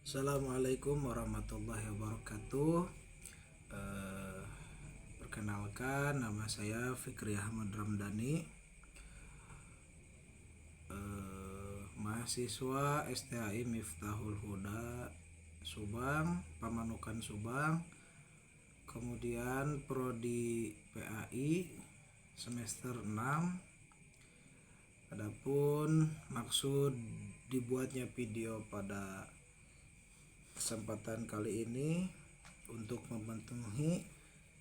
Assalamualaikum warahmatullahi wabarakatuh. Eh, Perkenalkan, nama saya Fikri Ahmad Ramdhani, mahasiswa STAI Miftahul Huda Subang, Pamanukan Subang. Kemudian prodi PAI semester 6. Adapun maksud dibuatnya video pada kesempatan kali ini untuk memenuhi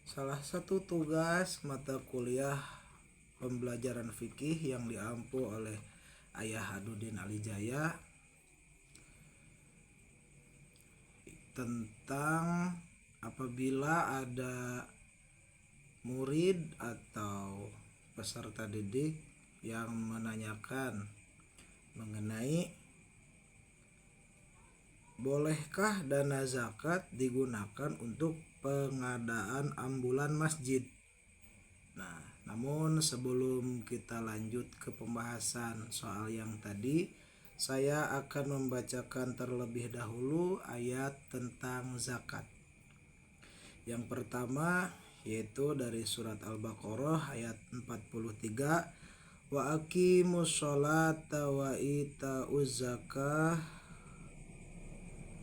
salah satu tugas mata kuliah pembelajaran fikih yang diampu oleh Ayah Hadudin Alijaya tentang apabila ada murid atau peserta didik yang menanyakan mengenai bolehkah dana zakat digunakan untuk pengadaan ambulan masjid. Nah, namun sebelum kita lanjut ke pembahasan soal yang tadi, saya akan membacakan terlebih dahulu ayat tentang zakat. Yang pertama yaitu dari surat Al-Baqarah ayat 43, wa aqimus sholata wa ita'uz zakah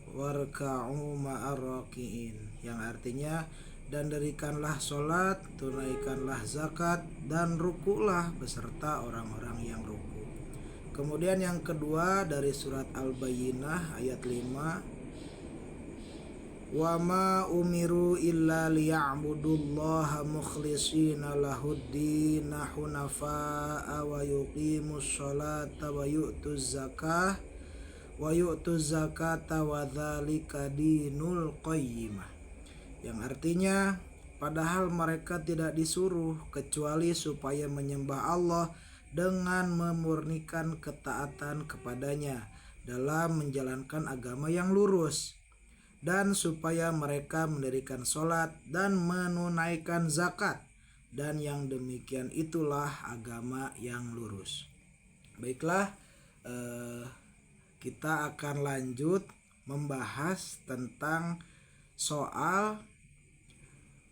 warka'u ma'ar raki'in, yang artinya dan dirikanlah sholat, tunaikanlah zakat, dan rukulah beserta orang-orang yang ruku. Kemudian yang kedua dari surat Al-Bayyinah ayat 5, wa ma umiru illa liya'budullaha mukhlishina lahuddin hunafa'a wa yuqimus sholata wa yu'tuz zakah wa yu'tuz zakata wa dzalika dinul qayyimah, yang artinya padahal mereka tidak disuruh kecuali supaya menyembah Allah dengan memurnikan ketaatan kepadanya dalam menjalankan agama yang lurus, dan supaya mereka mendirikan sholat dan menunaikan zakat, dan yang demikian itulah agama yang lurus. Baiklah, kita akan lanjut membahas tentang soal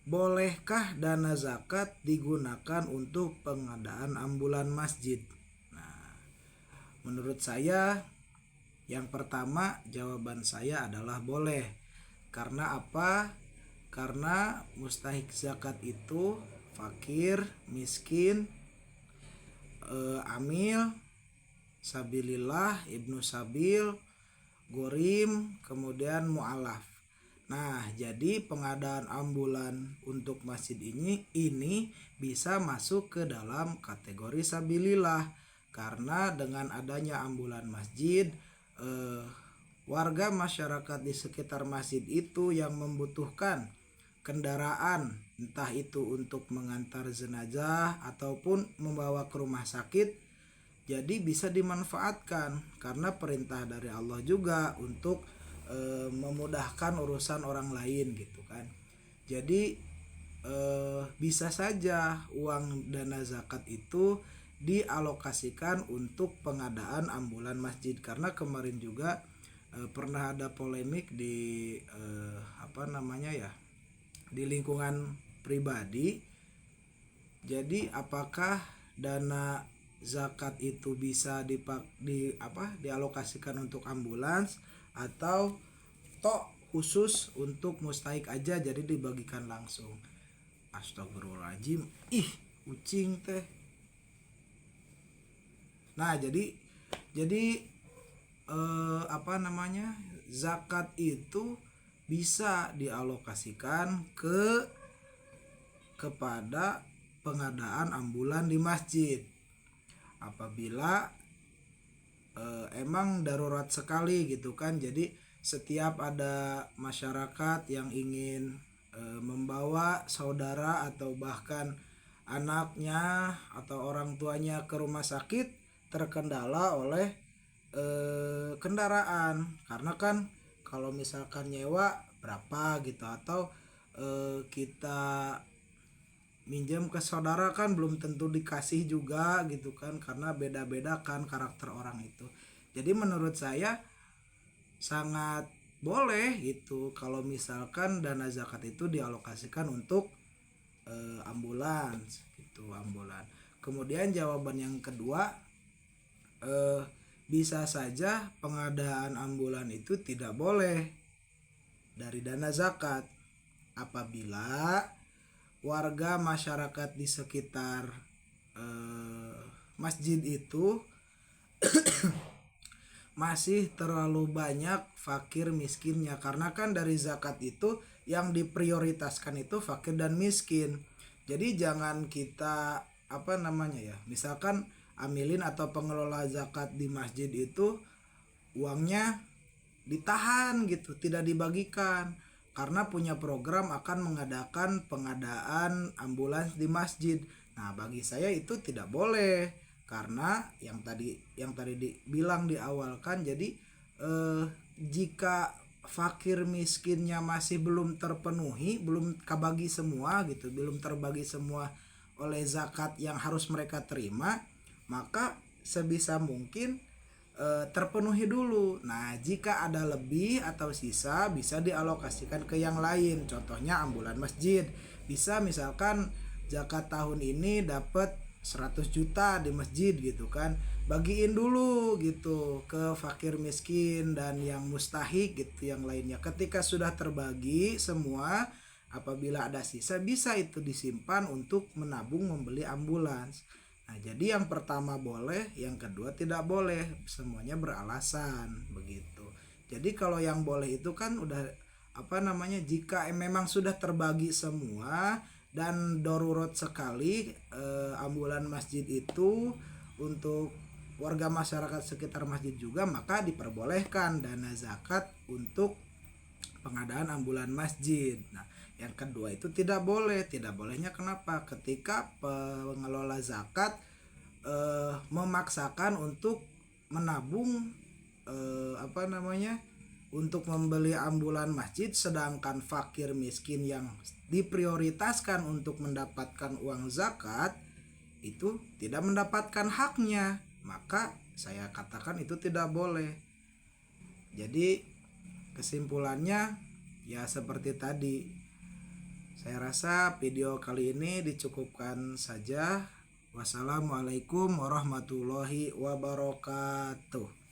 bolehkah dana zakat digunakan untuk pengadaan ambulan masjid. Nah, menurut saya yang pertama jawaban saya adalah boleh. Karena apa? Karena mustahik zakat itu fakir, miskin, amil, sabilillah, ibnu sabil, gorim, kemudian mu'alaf. Nah, jadi pengadaan ambulan untuk masjid ini bisa masuk ke dalam kategori sabilillah, karena dengan adanya ambulan masjid, warga masyarakat di sekitar masjid itu yang membutuhkan kendaraan, entah itu untuk mengantar jenazah ataupun membawa ke rumah sakit, jadi bisa dimanfaatkan karena perintah dari Allah juga untuk memudahkan urusan orang lain gitu kan. Jadi bisa saja uang dana zakat itu dialokasikan untuk pengadaan ambulan masjid, karena kemarin juga pernah ada polemik di di lingkungan pribadi. Jadi apakah dana zakat itu bisa dialokasikan untuk ambulans atau tok khusus untuk mustahik aja, jadi dibagikan langsung. Astagfirullahaladzim, kucing teh. Nah, jadi zakat itu bisa dialokasikan kepada pengadaan ambulan di masjid apabila emang darurat sekali gitu kan. Jadi setiap ada masyarakat yang ingin membawa saudara atau bahkan anaknya atau orang tuanya ke rumah sakit terkendala oleh kendaraan, karena kan kalau misalkan nyewa berapa gitu, atau kita minjem ke saudara kan belum tentu dikasih juga gitu kan, karena beda-beda kan karakter orang itu. Jadi menurut saya sangat boleh gitu kalau misalkan dana zakat itu dialokasikan untuk ambulans gitu, ambulans. Kemudian jawaban yang kedua, bisa saja pengadaan ambulan itu tidak boleh dari dana zakat apabila warga masyarakat di sekitar masjid itu masih terlalu banyak fakir miskinnya, karena kan dari zakat itu yang diprioritaskan itu fakir dan miskin. Jadi jangan kita misalkan amilin atau pengelola zakat di masjid itu uangnya ditahan gitu, tidak dibagikan karena punya program akan mengadakan pengadaan ambulans di masjid. Nah, bagi saya itu tidak boleh karena yang tadi dibilang di awal kan, jadi jika fakir miskinnya masih belum terpenuhi, belum kabagi semua gitu, belum terbagi semua oleh zakat yang harus mereka terima, maka sebisa mungkin terpenuhi dulu. Nah, jika ada lebih atau sisa bisa dialokasikan ke yang lain. Contohnya ambulan masjid. Bisa misalkan zakat tahun ini dapat 100 juta di masjid gitu kan. Bagiin dulu gitu ke fakir miskin dan yang mustahik gitu yang lainnya. Ketika sudah terbagi semua, apabila ada sisa bisa itu disimpan untuk menabung membeli ambulans. Nah, jadi yang pertama boleh, yang kedua tidak boleh, semuanya beralasan begitu. Jadi kalau yang boleh itu kan udah jika memang sudah terbagi semua dan darurat sekali ambulan masjid itu untuk warga masyarakat sekitar masjid juga, maka diperbolehkan dana zakat untuk pengadaan ambulan masjid. Nah, yang kedua itu tidak boleh. Tidak bolehnya kenapa? Ketika pengelola zakat memaksakan untuk menabung untuk membeli ambulan masjid, sedangkan fakir miskin yang diprioritaskan untuk mendapatkan uang zakat itu tidak mendapatkan haknya, maka saya katakan itu tidak boleh. Jadi kesimpulannya ya seperti tadi. Saya rasa video kali ini dicukupkan saja. Wassalamualaikum warahmatullahi wabarakatuh.